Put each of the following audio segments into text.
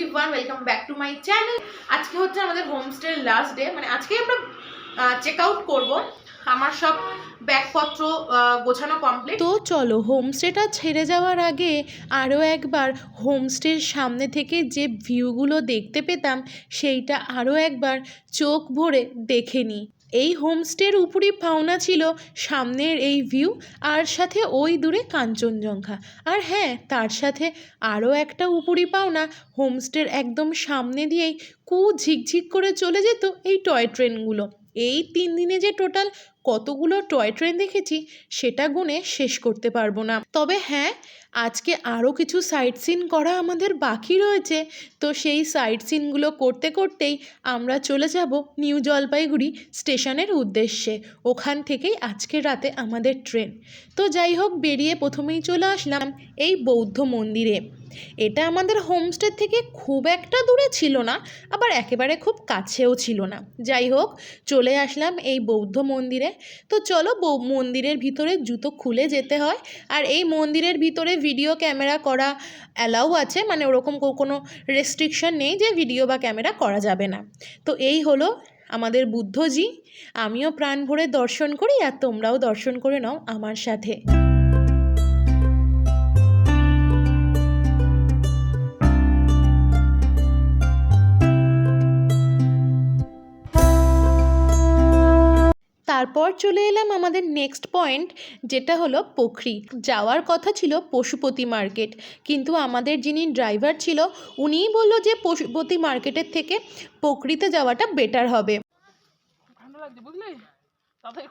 Everyone, welcome back to my channel. আজকে হচ্ছে আমাদের হোমস্টের লাস্ট ডে, মানে আজকে আমরা চেক আউট করবো। আমার সব ব্যাগপত্র গোছানো কমপ্লিট। তো চলো হোমস্টেটা ছেড়ে যাওয়ার আগে আরও একবার হোমস্টের সামনে থেকে যে ভিউগুলো দেখতে পেতাম সেইটা আরও একবার চোখ ভরে দেখে নিই। এই হোমস্টের উপরই পাওনা ছিল সামনের এই ভিউ, আর সাথে ওই দূরে কাঞ্চনজঙ্ঘা। আর হ্যাঁ, তার সাথে আরও একটা উপরই পাওনা, হোমস্টের একদম সামনে দিয়েই ঝিকঝিক করে চলে যেত এই টয় ট্রেনগুলো। এই 3 দিনে যে টোটাল কতগুলো টয় ট্রেন দেখেছি সেটা গুণে শেষ করতে পারবো না। তবে হ্যাঁ, আজকে আরও কিছু সাইট সিন করা আমাদের বাকি রয়েছে। তো সেই সাইট সিনগুলো করতে করতেই আমরা চলে যাব নিউ জলপাইগুড়ি স্টেশনের উদ্দেশ্যে। ওখান থেকেই আজকের রাতে আমাদের ট্রেন। তো যাই হোক, বেরিয়ে প্রথমেই চলে আসলাম এই বৌদ্ধ মন্দিরে। এটা আমাদের হোমস্টে থেকে খুব একটা দূরে ছিল না, আবার একেবারে খুব কাছেও ছিল না। যাই হোক, চলে আসলাম এই বৌদ্ধ মন্দিরে। তো চলো, মন্দিরের ভিতরে জুতো খুলে যেতে হয়। আর এই মন্দিরের ভিতরে ভিডিও ক্যামেরা করা অ্যালাউ আছে, মানে ওরকম কোনো রেস্ট্রিকশন নেই যে ভিডিও বা ক্যামেরা করা যাবে না। তো এই হলো আমাদের বুদ্ধজি। আমিও প্রাণ ভরে দর্শন করি, আর তোমরাও দর্শন করে নাও আমার সাথে। তারপর চলে এলাম আমাদের নেক্সট পয়েন্ট, যেটা হলো পোখরি। যাওয়ার কথা ছিল পশুপতি মার্কেট, কিন্তু আমাদের যিনি ড্রাইভার ছিল উনিই বলল যে পশুপতি মার্কেটের থেকে পোখরিতে যাওয়াটা বেটার হবে।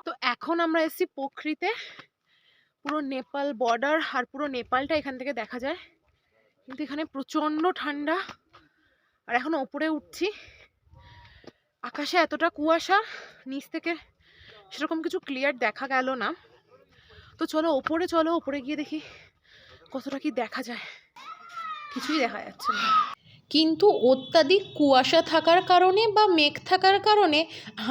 তো এখন আমরা এসেছি পোখরিতে। পুরো নেপাল বর্ডার, আর পুরো নেপালটা এখান থেকে দেখা যায়। কিন্তু এখানে প্রচণ্ড ঠান্ডা। আর এখন ওপরে উঠছি, আকাশে এতটা কুয়াশা, নিচ থেকে সেরকম কিছু ক্লিয়ার দেখা গেল না। তো চলো ওপরে গিয়ে দেখি কতটা কি দেখা যায়। কিছুই দেখা যাচ্ছে না, কিন্তু অত্যাধিক কুয়াশা থাকার কারণে বা মেঘ থাকার কারণে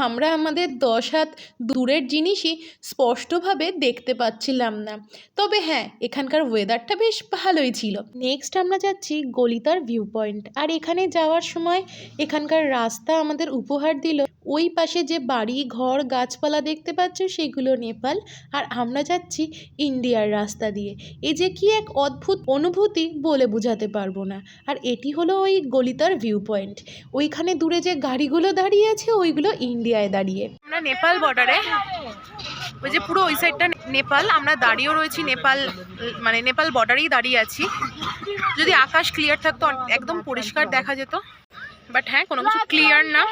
আমরা আমাদের 10 হাত দূরের জিনিসই স্পষ্টভাবে দেখতে পাচ্ছিলাম না। তবে হ্যাঁ, এখানকার ওয়েদারটা বেশ ভালোই ছিল। নেক্সট আমরা যাচ্ছি গলিতার ভিউ পয়েন্ট। আর এখানে যাওয়ার সময় এখানকার রাস্তা আমাদের উপহার দিল। ওই পাশে যে বাড়ি ঘর গাছপালা দেখতে পাচ্ছ সেগুলো নেপাল, আর আমরা যাচ্ছি ইন্ডিয়ার রাস্তা দিয়ে। এই যে কি এক অদ্ভুত অনুভূতি বলে বোঝাতে পারবো না। আর এটি হলো ওই গলিতার ভিউ পয়েন্ট। ওইখানে দূরে যে গাড়িগুলো দাঁড়িয়ে আছে ওইগুলো ইন্ডিয়ায় দাঁড়িয়ে। আমরা নেপাল বর্ডারে, ওই যে পুরো ওই সাইডটা নেপাল, আমরা দাঁড়িয়েও রয়েছি নেপাল, মানে নেপাল বর্ডারেই দাঁড়িয়ে আছি। যদি আকাশ ক্লিয়ার থাকতো একদম পরিষ্কার দেখা যেত, বাট হ্যাঁ, কোনো কিছু ক্লিয়ার না।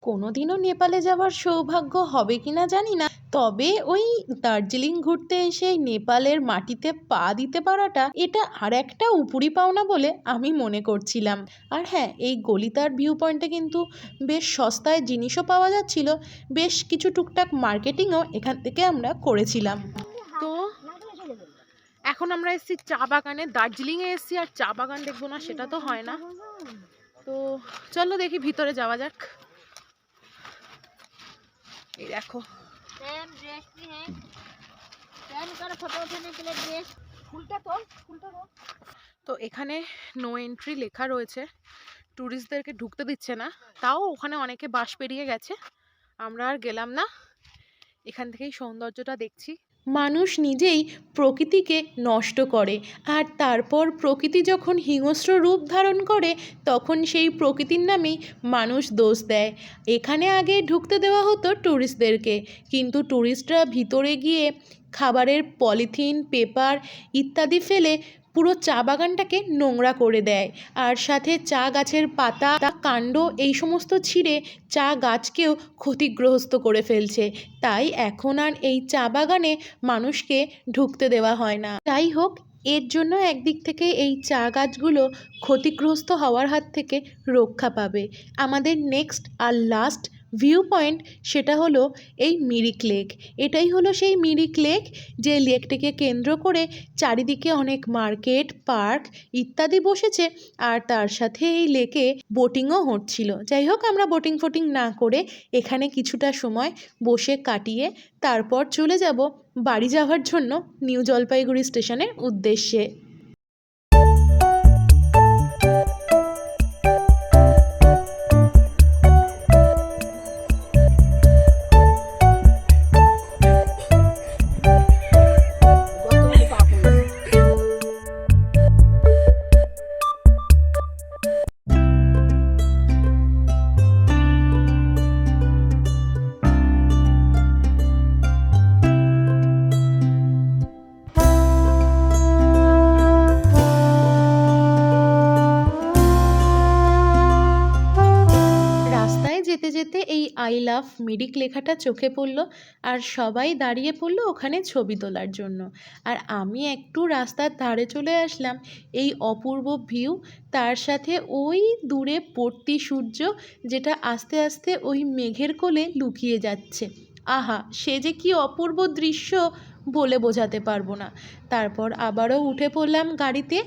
কোনোদিনও নেপালে যাওয়ার সৌভাগ্য হবে কিনা জানি না, তবে ওই দার্জিলিং ঘুরতে এসে নেপালের মাটিতে পা দিতে পারাটা এটা আর একটা উপরি পাওনা বলে আমি মনে করছিলাম। আর হ্যাঁ, এই গলিতার ভিউ পয়েন্টে কিন্তু বেশ সস্তায় জিনিসও পাওয়া যাচ্ছিল, বেশ কিছু টুকটাক মার্কেটিংও এখান থেকে আমরা করেছিলাম। তো এখন আমরা এসেছি চা বাগানে, দার্জিলিংয়ে এসেছি আর চা বাগান দেখবো না সেটা তো হয় না। তো চলো দেখি ভিতরে যাওয়া যাক। এই দেখো, তো এখানে নো এন্ট্রি লেখা রয়েছে, ট্যুরিস্টদেরকে ঢুকতে দিচ্ছে না। তাও ওখানে অনেকে বাস পেরিয়ে গেছে, আমরা আর গেলাম না। এখান থেকেই সৌন্দর্যটা দেখছি। মানুষ নিজেই প্রকৃতিকে নষ্ট করে, আর তারপর প্রকৃতি যখন হিংস্র রূপ ধারণ করে তখন সেই প্রকৃতির নামেই মানুষ দোষ দেয়। এখানে আগে ঢুকতে দেওয়া হতো ট্যুরিস্টদেরকে, কিন্তু ট্যুরিস্টরা ভিতরে গিয়ে খাবারের পলিথিন পেপার ইত্যাদি ফেলে পুরো চা বাগানটাকে নোংরা করে দেয়, আর সাথে চা গাছের পাতা কাণ্ড এই সমস্ত ছিঁড়ে চা গাছকেও ক্ষতিগ্রস্ত করে ফেলছে। তাই এখন আর এই চা বাগানে মানুষকে ঢুকতে দেওয়া হয় না। যাই হোক, এর জন্য একদিক থেকে এই চা গাছগুলো ক্ষতিগ্রস্ত হওয়ার হাত থেকে রক্ষা পাবে। আমাদের নেক্সট আর লাস্ট ভিউ পয়েন্ট সেটা হলো এই মিরিক লেক। এটাই হলো সেই মিরিক লেক, যে লেকটিকে কেন্দ্র করে চারিদিকে অনেক মার্কেট পার্ক ইত্যাদি বসেছে, আর তার সাথে এই লেকে বোটিংও হচ্ছিল। যাই হোক, আমরা বোটিং ফোটিং না করে এখানে কিছুটা সময় বসে কাটিয়ে তারপর চলে যাব বাড়ি যাওয়ার জন্য নিউ জলপাইগুড়ি স্টেশনের উদ্দেশ্যে। আই লাভ মিরিক লেখাটা চোখে পড়লো আর সবাই দাঁড়িয়ে পড়লো ওখানে ছবি তোলার জন্য। আর আমি একটু রাস্তার ধারে চলে আসলাম, এই অপূর্ব ভিউ, তার সাথে ওই দূরে পড়তি সূর্য যেটা আস্তে আস্তে ওই মেঘের কোলে লুকিয়ে যাচ্ছে। আহা, সে যে কি অপূর্ব দৃশ্য বলে বোঝাতে পারবো না। তারপর আবারও উঠে পড়লাম গাড়িতে,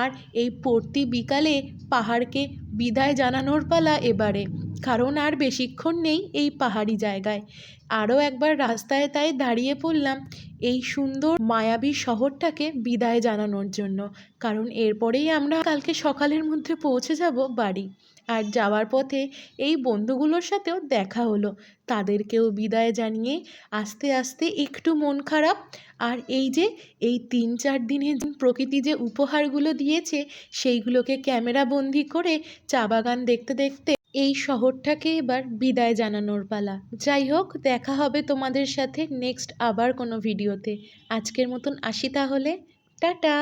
আর এই পড়তি বিকালে পাহাড়কে বিদায় জানানোর পালা এবারে, কারণ আর বেশিক্ষণ নেই এই পাহাড়ি জায়গায়। আরও একবার রাস্তায় তাই দাঁড়িয়ে পড়লাম এই সুন্দর মায়াবী শহরটাকে বিদায় জানানোর জন্য, কারণ এরপরেই আমরা কালকে সকালের মধ্যে পৌঁছে যাব বাড়ি। আর যাওয়ার পথে এই বন্ধুগুলোর সাথেও দেখা হলো, তাদেরকেও বিদায় জানিয়ে আস্তে আস্তে একটু মন খারাপ। আর এই যে এই 3-4 দিনে প্রকৃতি যে উপহারগুলো দিয়েছে সেইগুলোকে ক্যামেরা বন্দি করে চা বাগান দেখতে দেখতে এই শহরটাকে এবার বিদায় জানানোর পালা। যাই হোক, দেখা হবে তোমাদের সাথে নেক্সট আবার কোনো ভিডিওতে। আজকের মতন আসি তাহলে, টাটা।